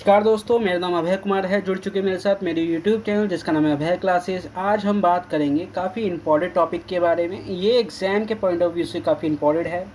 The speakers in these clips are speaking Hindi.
नमस्कार दोस्तों, मेरा नाम अभय कुमार है। जुड़ चुके मेरे साथ मेरे YouTube चैनल जिसका नाम है अभय क्लासेस। आज हम बात करेंगे काफ़ी इंपॉर्टेंट टॉपिक के बारे में। ये एग्ज़ाम के पॉइंट ऑफ व्यू से काफ़ी इंपॉर्टेंट है।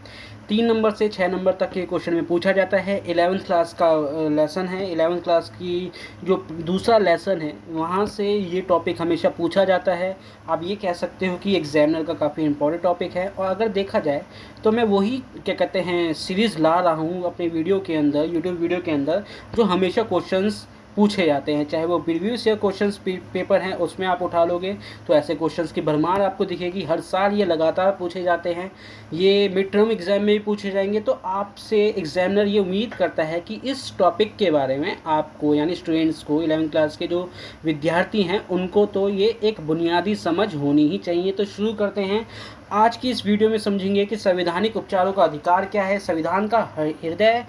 3 नंबर से 6 नंबर तक के क्वेश्चन में पूछा जाता है। 11th क्लास का लेसन है। 11th क्लास की जो दूसरा लेसन है वहाँ से ये टॉपिक हमेशा पूछा जाता है। आप ये कह सकते हो कि एग्जामिनर का काफ़ी इंपॉर्टेंट टॉपिक है। और अगर देखा जाए तो मैं वही क्या कहते हैं सीरीज़ ला रहा हूँ अपने वीडियो के अंदर, यूट्यूब वीडियो के अंदर, जो हमेशा क्वेश्चंस पूछे जाते हैं। चाहे वो प्रीवियस ईयर क्वेश्चंस पेपर हैं उसमें आप उठा लोगे तो ऐसे क्वेश्चंस की भरमार आपको दिखेगी। हर साल ये लगातार पूछे जाते हैं। ये मिड टर्म एग्ज़ाम में भी पूछे जाएंगे। तो आपसे एग्जामिनर ये उम्मीद करता है कि इस टॉपिक के बारे में आपको, यानी स्टूडेंट्स को, 11th क्लास के जो विद्यार्थी हैं उनको तो ये एक बुनियादी समझ होनी ही चाहिए। तो शुरू करते हैं। आज की इस वीडियो में समझेंगे कि संवैधानिक उपचारों का अधिकार क्या है, संविधान का हृदय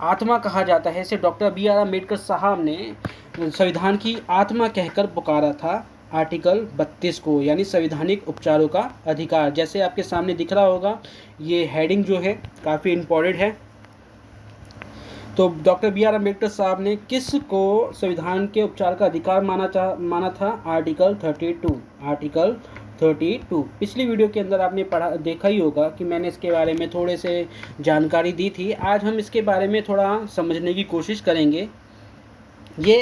आत्मा कहा जाता है। इसे डॉक्टर B.R. अम्बेडकर साहब ने संविधान की आत्मा कहकर पुकारा था आर्टिकल 32 को, यानी संवैधानिक उपचारों का अधिकार। जैसे आपके सामने दिख रहा होगा, ये हेडिंग जो है काफ़ी इम्पोर्टेंट है। तो डॉक्टर B.R. अम्बेडकर साहब ने किस को संविधान के उपचार का अधिकार माना था? आर्टिकल 32। पिछली वीडियो के अंदर आपने देखा ही होगा कि मैंने इसके बारे में थोड़े से जानकारी दी थी। आज हम इसके बारे में थोड़ा समझने की कोशिश करेंगे। ये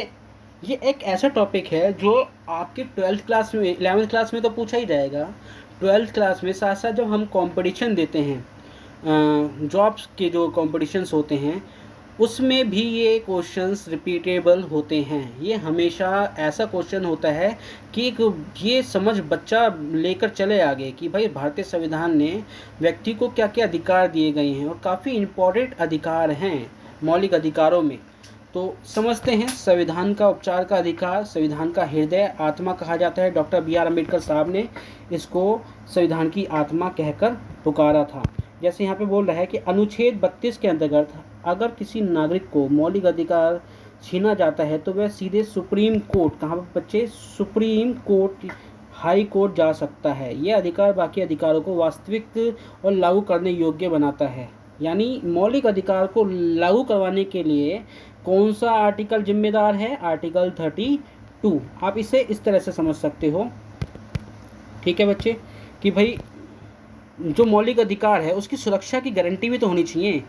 एक ऐसा टॉपिक है जो आपके 12th क्लास में, 11th क्लास में तो पूछा ही जाएगा। 12th क्लास में साथ साथ जब हम कंपटीशन देते हैं, जॉब्स के जो कॉम्पिटिशन्स होते हैं, उसमें भी ये क्वेश्चंस रिपीटेबल होते हैं। ये हमेशा ऐसा क्वेश्चन होता है कि ये समझ बच्चा लेकर चले आगे कि भाई भारतीय संविधान ने व्यक्ति को क्या क्या अधिकार दिए गए हैं, और काफ़ी इम्पोर्टेंट अधिकार हैं मौलिक अधिकारों में। तो समझते हैं। संविधान का उपचार का अधिकार, संविधान का हृदय आत्मा कहा जाता है। Doctor B.R. अम्बेडकर साहब ने इसको संविधान की आत्मा कहकर पुकारा था। जैसे यहाँ पे बोल रहा है कि अनुच्छेद 32 के अंतर्गत अगर किसी नागरिक को मौलिक अधिकार छीना जाता है तो वह सीधे सुप्रीम कोर्ट, कहाँ पर बच्चे? सुप्रीम कोर्ट, हाई कोर्ट जा सकता है। यह अधिकार बाकी अधिकारों को वास्तविक और लागू करने योग्य बनाता है। यानी मौलिक अधिकार को लागू करवाने के लिए कौन सा आर्टिकल जिम्मेदार है? आर्टिकल 32। आप इसे इस तरह से समझ सकते हो, ठीक है बच्चे, कि भाई जो मौलिक अधिकार है उसकी सुरक्षा की गारंटी भी तो होनी चाहिए।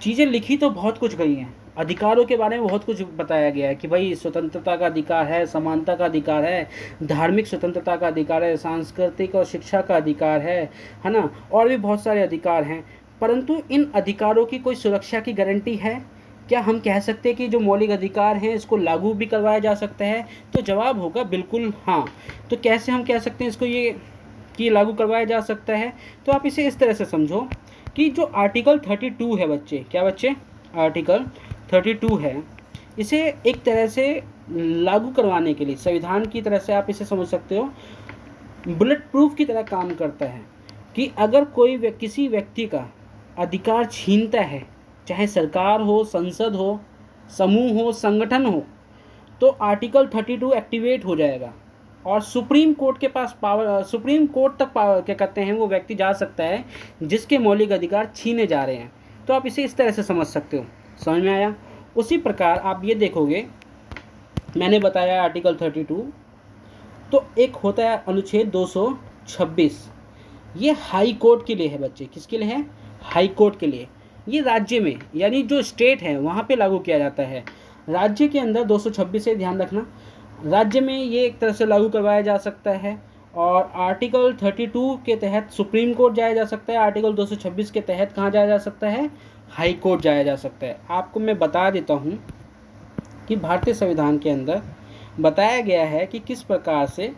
चीज़ें लिखी तो बहुत कुछ गई हैं, अधिकारों के बारे में बहुत कुछ बताया गया है कि भाई स्वतंत्रता का अधिकार है, समानता का अधिकार है, धार्मिक स्वतंत्रता का अधिकार है, सांस्कृतिक और शिक्षा का अधिकार है ना, और भी बहुत सारे अधिकार हैं। परंतु इन अधिकारों की कोई सुरक्षा की गारंटी है क्या? हम कह सकते हैं कि जो मौलिक अधिकार हैं इसको लागू भी करवाया जा सकता है? तो जवाब होगा बिल्कुल हाँ। तो कैसे हम कह सकते हैं इसको ये कि लागू करवाया जा सकता है? तो आप इसे इस तरह से समझो कि जो आर्टिकल 32 है बच्चे, क्या बच्चे? आर्टिकल 32 है, इसे एक तरह से लागू करवाने के लिए संविधान की तरह से आप इसे समझ सकते हो, बुलेट प्रूफ की तरह काम करता है कि अगर कोई किसी व्यक्ति का अधिकार छीनता है, चाहे सरकार हो, संसद हो, समूह हो, संगठन हो, तो आर्टिकल 32 एक्टिवेट हो जाएगा और सुप्रीम कोर्ट के पास पावर, सुप्रीम कोर्ट तक पावर, क्या कहते हैं, वो व्यक्ति जा सकता है जिसके मौलिक अधिकार छीने जा रहे हैं। तो आप इसे इस तरह से समझ सकते हो। समझ में आया? उसी प्रकार आप ये देखोगे, मैंने बताया आर्टिकल 32, तो एक होता है अनुच्छेद 226। ये हाई कोर्ट के लिए है बच्चे। किसके लिए है? हाई कोर्ट के लिए। ये राज्य में, यानी जो स्टेट है वहाँ पे लागू किया जाता है। राज्य के अंदर 226 से, ध्यान रखना, राज्य में ये एक तरह से लागू करवाया जा सकता है। और आर्टिकल 32 के तहत सुप्रीम कोर्ट जाया जा सकता है। आर्टिकल 226 के तहत कहाँ जाया जा सकता है? हाई कोर्ट जाया जा सकता है। आपको मैं बता देता हूँ कि भारतीय संविधान के अंदर बताया गया है कि किस प्रकार से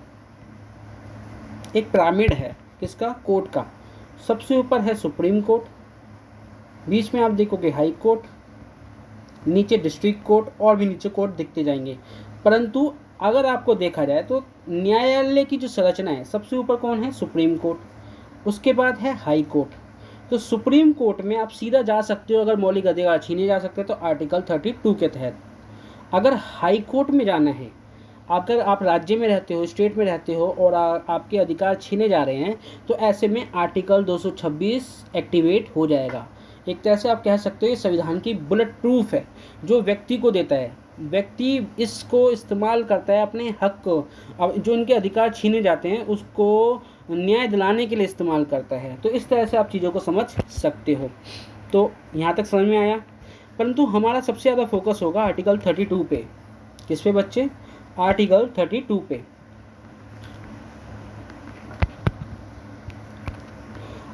एक पिरामिड है, किसका? कोर्ट का। सबसे ऊपर है सुप्रीम कोर्ट, बीच में आप देखोगे हाई कोर्ट, नीचे डिस्ट्रिक्ट कोर्ट, और भी नीचे कोर्ट दिखते जाएंगे। परंतु अगर आपको देखा जाए तो न्यायालय की जो संरचना है, सबसे ऊपर कौन है? सुप्रीम कोर्ट, उसके बाद है हाई कोर्ट। तो सुप्रीम कोर्ट में आप सीधा जा सकते हो अगर मौलिक अधिकार छीने जा सकते हैं तो आर्टिकल 32 के तहत। अगर हाई कोर्ट में जाना है, अगर आप राज्य में रहते हो, स्टेट में रहते हो, और आपके अधिकार छीने जा रहे हैं, तो ऐसे में आर्टिकल 226 एक्टिवेट हो जाएगा। एक तरह से आप कह सकते हो ये संविधान की बुलेट प्रूफ है, जो व्यक्ति को देता है व्यक्ति इसको इस्तेमाल करता है अपने हक को, अब जो उनके अधिकार छीने जाते हैं उसको न्याय दिलाने के लिए इस्तेमाल करता है। तो इस तरह से आप चीज़ों को समझ सकते हो। तो यहाँ तक समझ में आया। परंतु हमारा सबसे ज़्यादा फोकस होगा आर्टिकल 32 पे। किस पे बच्चे? आर्टिकल 32 पे।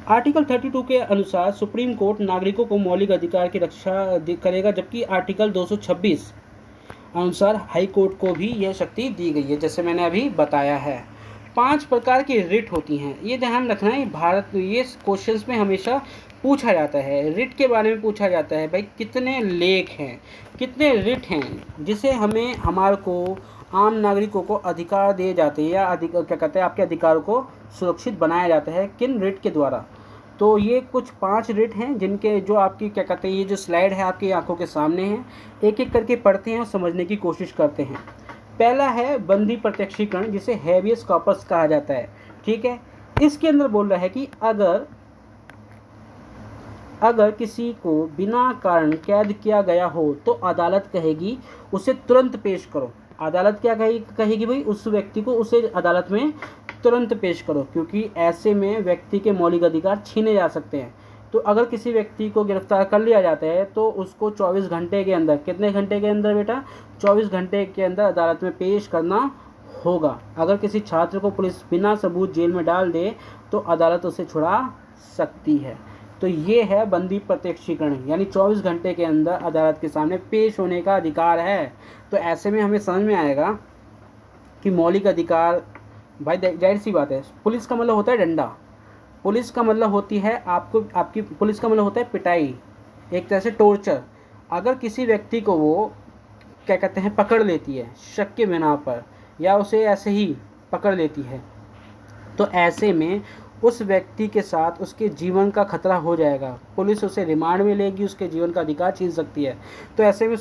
आर्टिकल 32 के अनुसार सुप्रीम कोर्ट नागरिकों को मौलिक अधिकार की रक्षा करेगा, जबकि आर्टिकल 226 अनुसार हाई कोर्ट को भी यह शक्ति दी गई है, जैसे मैंने अभी बताया है। 5 प्रकार की रिट होती हैं, ये ध्यान रखना है। भारत ये क्वेश्चंस में हमेशा पूछा जाता है, रिट के बारे में पूछा जाता है, भाई कितने लेख हैं, कितने रिट हैं जिसे हमें हमारे को आम नागरिकों को अधिकार दिए जाते हैं, या क्या कहते हैं, आपके अधिकारों को सुरक्षित बनाया जाता है किन रिट के द्वारा। तो ये कुछ 5 रिट हैं जिनके जो आपकी क्या कहते हैं, ये जो स्लाइड है आपकी आंखों के सामने है, एक एक करके पढ़ते हैं और समझने की कोशिश करते हैं। पहला है बंदी प्रत्यक्षीकरण, जिसे हैबियस कॉर्पस कहा जाता है। ठीक है, इसके अंदर बोल रहा है कि अगर किसी को बिना कारण कैद किया गया हो तो अदालत कहेगी उसे तुरंत पेश करो। अदालत क्या कहेगी भाई, उस व्यक्ति को उसे अदालत में तुरंत पेश करो, क्योंकि ऐसे में व्यक्ति के मौलिक अधिकार छीने जा सकते हैं। तो अगर किसी व्यक्ति को गिरफ्तार कर लिया जाता है तो उसको 24 घंटे के अंदर, कितने घंटे के अंदर बेटा? 24 घंटे के अंदर अदालत में पेश करना होगा। अगर किसी छात्र को पुलिस बिना सबूत जेल में डाल दे तो अदालत उसे छुड़ा सकती है। तो ये है बंदी प्रत्यक्षीकरण, यानी 24 घंटे के अंदर अदालत के सामने पेश होने का अधिकार है। तो ऐसे में हमें समझ में आएगा कि मौलिक अधिकार, भाई जाहिर सी बात है, पुलिस का मतलब होता है डंडा, पुलिस का मतलब होती है आपकी पुलिस का मतलब होता है पिटाई, एक तरह से टॉर्चर। अगर किसी व्यक्ति को वो क्या कहते हैं पकड़ लेती है शक के बिना पर, या उसे ऐसे ही पकड़ लेती है, तो ऐसे में उस व्यक्ति के साथ उसके जीवन का खतरा हो जाएगा। पुलिस उसे रिमांड में लेगी, उसके जीवन का अधिकार छीन सकती है। तो ऐसे में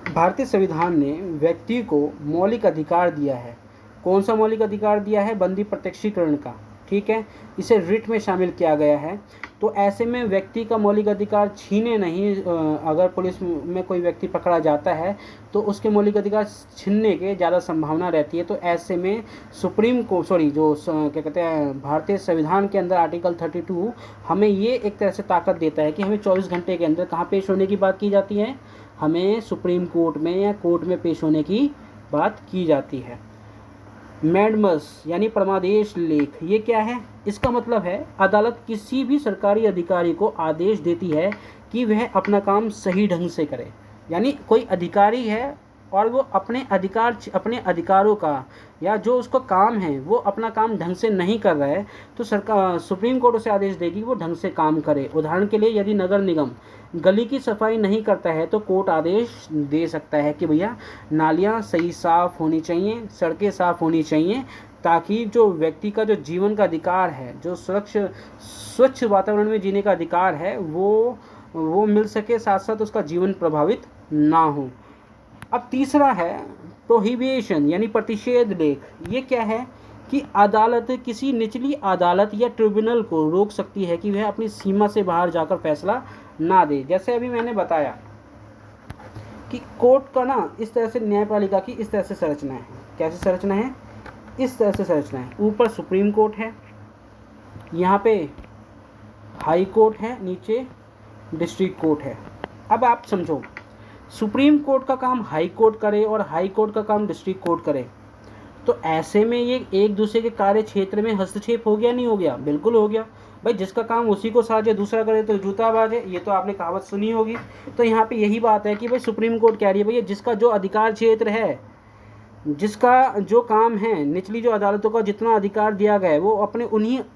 भारतीय संविधान ने व्यक्ति को मौलिक अधिकार दिया है। कौन सा मौलिक अधिकार दिया है? बंदी प्रत्यक्षीकरण का। ठीक है, इसे रिट में शामिल किया गया है। तो ऐसे में व्यक्ति का मौलिक अधिकार छीने नहीं, अगर पुलिस में कोई व्यक्ति पकड़ा जाता है तो उसके मौलिक अधिकार छीनने के ज़्यादा संभावना रहती है। तो ऐसे में क्या कहते हैं, भारतीय संविधान के अंदर आर्टिकल 32 हमें ये एक तरह से ताकत देता है कि हमें 24 घंटे के अंदर कहाँ पेश होने की बात की जाती है? हमें सुप्रीम कोर्ट में या कोर्ट में पेश होने की बात की जाती है। मैंडमस यानी परमादेश लेख, ये क्या है? इसका मतलब है अदालत किसी भी सरकारी अधिकारी को आदेश देती है कि वह अपना काम सही ढंग से करे। यानी कोई अधिकारी है और वो अपने अधिकारों का या जो उसका काम है वो अपना काम ढंग से नहीं कर रहा है, तो सुप्रीम कोर्ट उसे आदेश देगी वो ढंग से काम करे। उदाहरण के लिए यदि नगर निगम गली की सफाई नहीं करता है तो कोर्ट आदेश दे सकता है कि भैया नालियाँ सही साफ़ होनी चाहिए, सड़कें साफ़ होनी चाहिए, ताकि जो व्यक्ति का जो जीवन का अधिकार है, जो स्वच्छ वातावरण में जीने का अधिकार है, वो मिल सके, साथ साथ उसका जीवन प्रभावित ना हो। अब तीसरा है प्रोहिबिशन यानी प्रतिषेध लेख। ये क्या है कि अदालत किसी निचली अदालत या ट्रिब्यूनल को रोक सकती है कि वह अपनी सीमा से बाहर जाकर फैसला ना दे। जैसे अभी मैंने बताया कि कोर्ट का ना इस तरह से, न्यायपालिका की इस तरह से संरचना है। कैसे संरचना है? इस तरह से संरचना है। ऊपर सुप्रीम कोर्ट है, यहाँ पे हाई कोर्ट है, नीचे डिस्ट्रिक्ट कोर्ट है। अब आप समझो, सुप्रीम कोर्ट का काम हाई कोर्ट करे और हाई कोर्ट का काम डिस्ट्रिक्ट कोर्ट करे, तो ऐसे में ये एक दूसरे के कार्य क्षेत्र में हस्तक्षेप हो गया, नहीं हो गया? बिल्कुल हो गया। भाई जिसका काम उसी को साजे दूसरा करे तो जूताबाज है, ये तो आपने कहावत सुनी होगी। तो यहाँ पे यही बात है कि भाई सुप्रीम कोर्ट कह रही है भैया जिसका जो अधिकार क्षेत्र है, जिसका जो काम है, निचली जो अदालतों का जितना अधिकार दिया गया है वो अपने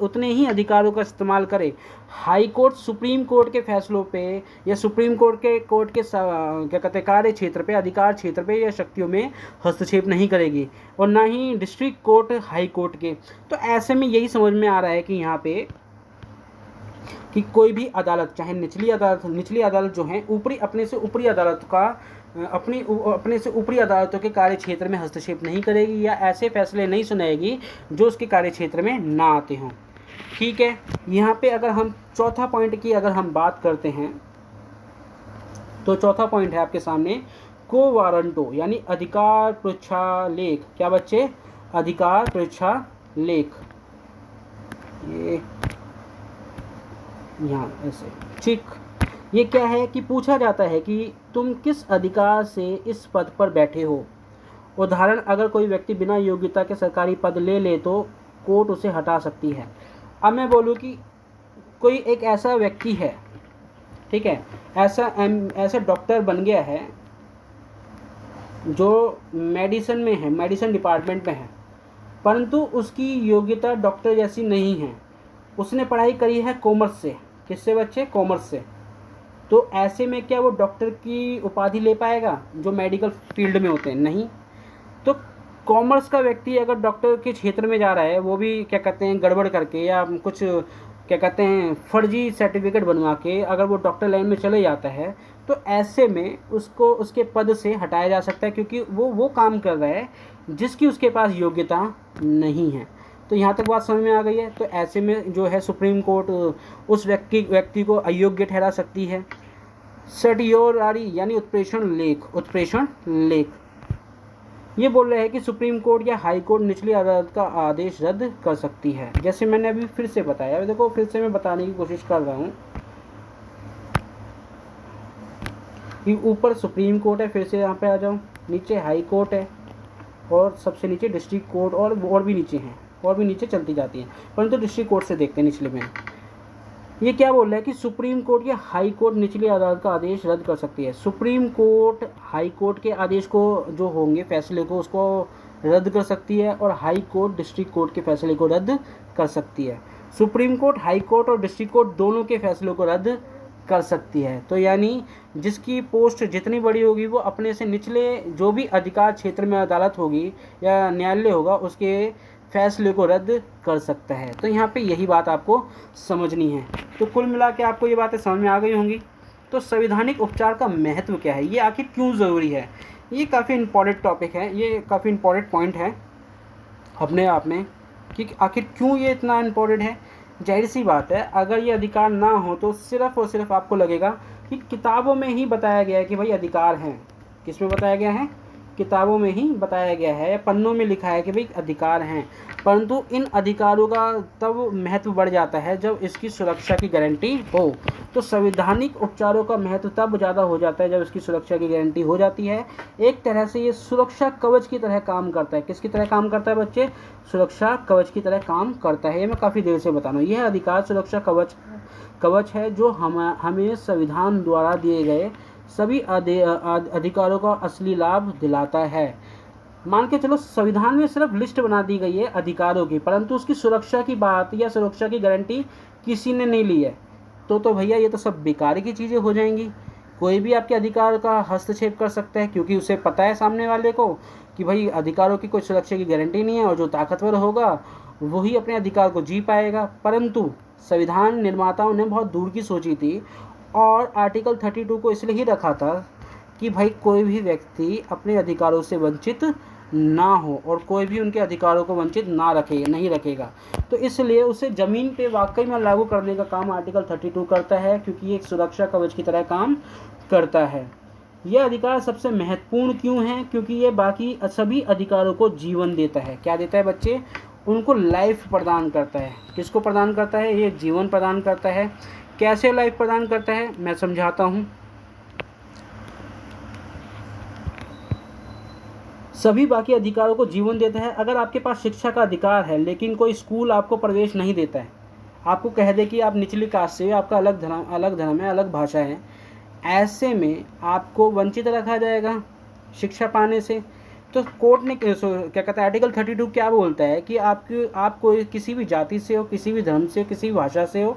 उतने ही अधिकारों का इस्तेमाल करे। हाई कोर्ट सुप्रीम कोर्ट के फैसलों पे या सुप्रीम कोर्ट के क्या कहते हैं कार्य क्षेत्र पे, अधिकार क्षेत्र पे या शक्तियों में हस्तक्षेप नहीं करेगी, और ना ही डिस्ट्रिक्ट कोर्ट हाई कोर्ट के। तो ऐसे में यही समझ में आ रहा है कि यहाँ पे कि कोई भी अदालत, चाहे निचली अदालत जो है अपने से ऊपरी अदालतों के कार्य क्षेत्र में हस्तक्षेप नहीं करेगी या ऐसे फैसले नहीं सुनाएगी जो उसके कार्य क्षेत्र में ना आते हों। ठीक है, यहाँ पे अगर हम चौथा पॉइंट की अगर हम बात करते हैं तो चौथा पॉइंट है आपके सामने, को वारंटो यानी अधिकार परीक्षा लेख। क्या बच्चे? अधिकार परीक्षा लेख। ये यहाँ ऐसे, ठीक। ये क्या है कि पूछा जाता है कि तुम किस अधिकार से इस पद पर बैठे हो। उदाहरण, अगर कोई व्यक्ति बिना योग्यता के सरकारी पद ले ले तो कोर्ट उसे हटा सकती है। अब मैं बोलूँ कि कोई एक ऐसा व्यक्ति है, ठीक है, ऐसा डॉक्टर बन गया है जो मेडिसिन में है, मेडिसिन डिपार्टमेंट में है, परंतु उसकी योग्यता डॉक्टर जैसी नहीं है। उसने पढ़ाई करी है कॉमर्स से। किससे बच्चे? कॉमर्स से। तो ऐसे में क्या वो डॉक्टर की उपाधि ले पाएगा जो मेडिकल फील्ड में होते हैं? नहीं। तो कॉमर्स का व्यक्ति अगर डॉक्टर के क्षेत्र में जा रहा है, वो भी क्या कहते हैं गड़बड़ करके या कुछ क्या कहते हैं फर्जी सर्टिफिकेट बनवा के अगर वो डॉक्टर लाइन में चले जाता है, तो ऐसे में उसको उसके पद से हटाया जा सकता है, क्योंकि वो काम कर रहा है जिसकी उसके पास योग्यता नहीं है। तो यहाँ तक बात समझ में आ गई है। तो ऐसे में जो है सुप्रीम कोर्ट उस व्यक्ति को अयोग्य ठहरा सकती है। सर्टियोरारी यानी उत्प्रेषण लेख। उत्प्रेषण लेख ये बोल रहे हैं कि सुप्रीम कोर्ट या हाई कोर्ट निचली अदालत का आदेश रद्द कर सकती है। जैसे मैंने अभी फिर से बताया, देखो फिर से मैं बताने की कोशिश कर रहा हूँ कि ऊपर सुप्रीम कोर्ट है, फिर से यहाँ पे आ जाऊँ, नीचे हाई कोर्ट है और सबसे नीचे डिस्ट्रिक्ट कोर्ट और भी नीचे हैं, और भी नीचे चलती जाती हैं, परंतु डिस्ट्रिक्ट कोर्ट से देखते हैं निचले में। ये क्या बोल रहा है कि सुप्रीम कोर्ट या हाई कोर्ट निचली अदालत का आदेश रद्द कर सकती है। सुप्रीम कोर्ट हाई कोर्ट के आदेश को जो होंगे फैसले को उसको रद्द कर सकती है, और हाई कोर्ट डिस्ट्रिक्ट कोर्ट के फैसले को रद्द कर सकती है। सुप्रीम कोर्ट हाई कोर्ट और डिस्ट्रिक्ट कोर्ट दोनों के फैसलों को रद्द कर सकती है। तो यानी जिसकी पोस्ट जितनी बड़ी होगी वो अपने से निचले जो भी अधिकार क्षेत्र में अदालत होगी या न्यायालय होगा उसके फैसले को रद्द कर सकता है। तो यहाँ पे यही बात आपको समझनी है। तो कुल मिला के आपको ये बातें समझ में आ गई होंगी। तो संवैधानिक उपचार का महत्व क्या है, ये आखिर क्यों ज़रूरी है, ये काफ़ी इम्पॉर्टेंट टॉपिक है, ये काफ़ी इम्पॉर्टेंट पॉइंट है अपने आप में कि आखिर क्यों ये इतना इम्पॉर्टेंट है। जाहिर सी बात है, अगर ये अधिकार ना हो तो सिर्फ़ और सिर्फ आपको लगेगा कि किताबों में ही बताया गया है कि भाई अधिकार हैं। किस में बताया गया है? किताबों में ही बताया गया है, पन्नों में लिखा है कि भाई अधिकार हैं, परंतु इन अधिकारों का तब महत्व बढ़ जाता है जब इसकी सुरक्षा की गारंटी हो। तो संवैधानिक उपचारों का महत्व तब ज़्यादा हो जाता है जब इसकी सुरक्षा की गारंटी हो जाती है। एक तरह से ये सुरक्षा कवच की तरह काम करता है। किसकी तरह काम करता है बच्चे? सुरक्षा कवच की तरह काम करता है। ये मैं काफ़ी देर से बता रहा हूँ। यह अधिकार सुरक्षा कवच है जो हमें संविधान द्वारा दिए गए सभी अधिकारों का असली लाभ दिलाता है। मान के चलो संविधान में सिर्फ लिस्ट बना दी गई है अधिकारों की, परंतु उसकी सुरक्षा की बात या सुरक्षा की गारंटी किसी ने नहीं ली है, तो भैया ये तो सब बेकार की चीज़ें हो जाएंगी। कोई भी आपके अधिकार का हस्तक्षेप कर सकता है, क्योंकि उसे पता है सामने वाले को कि भाई अधिकारों की कोई सुरक्षा की गारंटी नहीं है, और जो ताकतवर होगा वही अपने अधिकार को जी पाएगा। परंतु संविधान निर्माताओं ने बहुत दूर की सोची थी, और आर्टिकल 32 को इसलिए ही रखा था कि भाई कोई भी व्यक्ति अपने अधिकारों से वंचित ना हो, और कोई भी उनके अधिकारों को वंचित नहीं रखेगा। तो इसलिए उसे ज़मीन पे वाकई में लागू करने का काम आर्टिकल 32 करता है, क्योंकि ये एक सुरक्षा कवच की तरह काम करता है। यह अधिकार सबसे महत्वपूर्ण क्यों है? क्योंकि ये बाकी सभी अधिकारों को जीवन देता है। क्या देता है बच्चे? उनको लाइफ प्रदान करता है। किसको प्रदान करता है? ये जीवन प्रदान करता है। कैसे लाइफ प्रदान करता है, मैं समझाता हूँ। सभी बाकी अधिकारों को जीवन देता है। अगर आपके पास शिक्षा का अधिकार है, लेकिन कोई स्कूल आपको प्रवेश नहीं देता है, आपको कह दे कि आप निचली कास्ट से हो, आपका अलग धर्म है, अलग भाषा है, ऐसे में आपको वंचित रखा जाएगा शिक्षा पाने से। तो कोर्ट ने क्या कहता है, आर्टिकल 32 क्या बोलता है कि आपको किसी भी जाति से हो, किसी भी धर्म से हो, किसी भी भाषा से हो,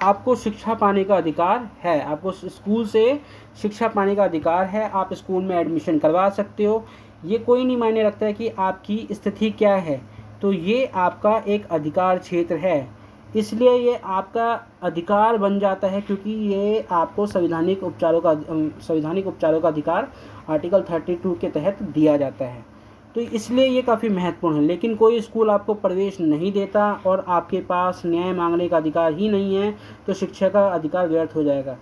आपको शिक्षा पाने का अधिकार है। आपको स्कूल से शिक्षा पाने का अधिकार है। आप स्कूल में एडमिशन करवा सकते हो। ये कोई नहीं मायने रखता है कि आपकी स्थिति क्या है। तो ये आपका एक अधिकार क्षेत्र है, इसलिए ये आपका अधिकार बन जाता है, क्योंकि ये आपको संवैधानिक उपचारों का अधिकार आर्टिकल 32 के तहत दिया जाता है। तो इसलिए ये काफ़ी महत्वपूर्ण है। लेकिन कोई स्कूल आपको प्रवेश नहीं देता और आपके पास न्याय मांगने का अधिकार ही नहीं है, तो शिक्षा का अधिकार व्यर्थ हो जाएगा।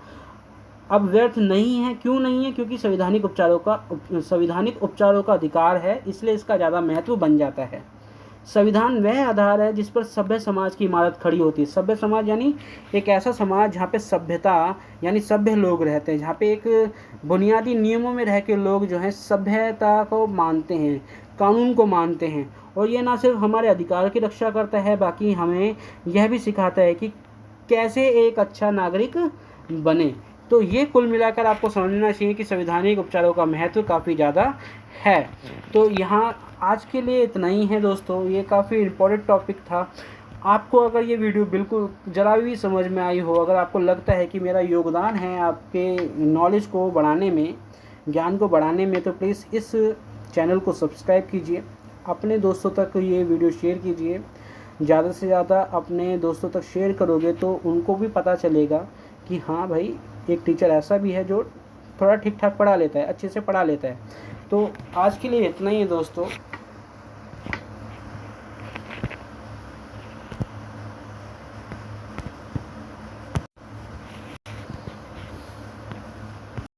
अब व्यर्थ नहीं है। क्यों नहीं है? क्योंकि संवैधानिक उपचारों का अधिकार है, इसलिए इसका ज़्यादा महत्व बन जाता है। संविधान वह आधार है जिस पर सभ्य समाज की इमारत खड़ी होती है। सभ्य समाज यानी एक ऐसा समाज जहाँ पे सभ्यता यानी सभ्य लोग रहते हैं, जहाँ पे एक बुनियादी नियमों में रह के लोग जो हैं सभ्यता को मानते हैं, कानून को मानते हैं। और ये ना सिर्फ हमारे अधिकार की रक्षा करता है, बाकी हमें यह भी सिखाता है कि कैसे एक अच्छा नागरिक बने। तो ये कुल मिलाकर आपको समझना चाहिए कि संवैधानिक उपचारों का महत्व काफ़ी ज़्यादा है। तो यहाँ आज के लिए इतना ही है दोस्तों, ये काफ़ी इम्पोर्टेंट टॉपिक था। आपको अगर ये वीडियो बिल्कुल ज़रा भी समझ में आई हो, अगर आपको लगता है कि मेरा योगदान है आपके नॉलेज को बढ़ाने में, ज्ञान को बढ़ाने में, तो प्लीज़ इस चैनल को सब्सक्राइब कीजिए, अपने दोस्तों तक ये वीडियो शेयर कीजिए। ज़्यादा से ज़्यादा अपने दोस्तों तक शेयर करोगे तो उनको भी पता चलेगा कि हाँ भाई, एक टीचर ऐसा भी है जो थोड़ा ठीक ठाक पढ़ा लेता है, अच्छे से पढ़ा लेता है। तो आज के लिए इतना ही है दोस्तों।